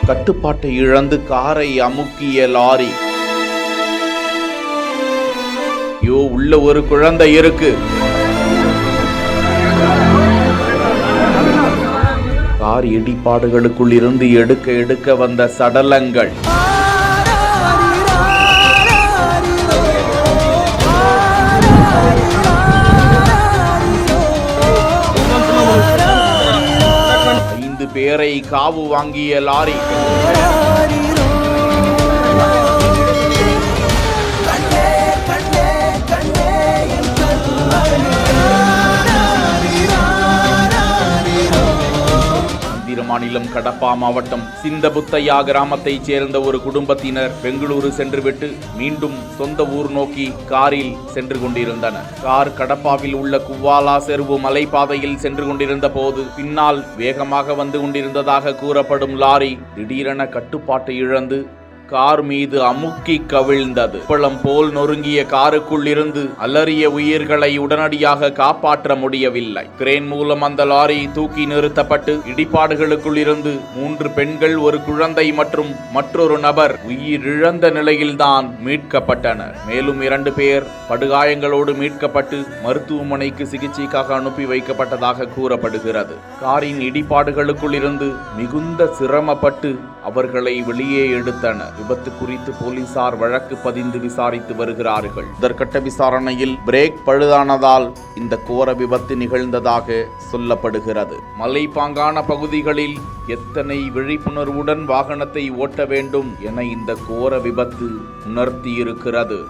கட்டுப்பாட்டை இழந்து காரை அமுக்கிய லாரி. ஐயோ, உள்ள ஒரு குழந்தை இருக்கு. கார் இடிபாடுகளுக்குள் இருந்து எடுக்க வந்த சடலங்கள். பேரை காவு வாங்கிய லாரி. மாநிலம் கடப்பா மாவட்டம் சிந்தபுத்தையா கிராமத்தைச் சேர்ந்த ஒரு குடும்பத்தினர் பெங்களூரு சென்றுவிட்டு மீண்டும் சொந்த ஊர் நோக்கி காரில் சென்று கொண்டிருந்தனர். கார் கடப்பாவில் உள்ள குவாலா செருவு மலைப்பாதையில் சென்று கொண்டிருந்த போது பின்னால் வேகமாக வந்து கொண்டிருந்ததாக கூறப்படும் லாரி திடீரென கட்டுப்பாட்டை இழந்து கார் மீது அமுக்கி கவிழ்ந்தது. பழம் போல் நொறுங்கிய காருக்குள் இருந்து அலறிய உயிர்களை உடனடியாக காப்பாற்ற முடியவில்லை. கிரேன் மூலம் அந்த லாரி தூக்கி நிறுத்தப்பட்டு இடிபாடுகளுக்குள் இருந்து 3 பெண்கள், ஒரு குழந்தை மற்றும் மற்றொரு நபர் உயிரிழந்த நிலையில்தான் மீட்கப்பட்டனர். மேலும் 2 பேர் படுகாயங்களோடு மீட்கப்பட்டு மருத்துவமனைக்கு சிகிச்சைக்காக அனுப்பி வைக்கப்பட்டதாக கூறப்படுகிறது. காரின் இடிபாடுகளுக்குள் இருந்து மிகுந்த சிரமப்பட்டு அவர்களை வெளியே எடுத்தனர். விபத்து குறித்து போலீசார் வழக்கு பதிந்து விசாரித்து வருகிறார்கள். முதற்கட்ட விசாரணையில் பிரேக் பழுதானதால் இந்த கோர விபத்து நிகழ்ந்ததாக சொல்லப்படுகிறது. மலைப்பாங்கான பகுதிகளில் எத்தனை விழிப்புணர்வுடன் வாகனத்தை ஓட்ட வேண்டும் என இந்த கோர விபத்து உணர்த்தியிருக்கிறது.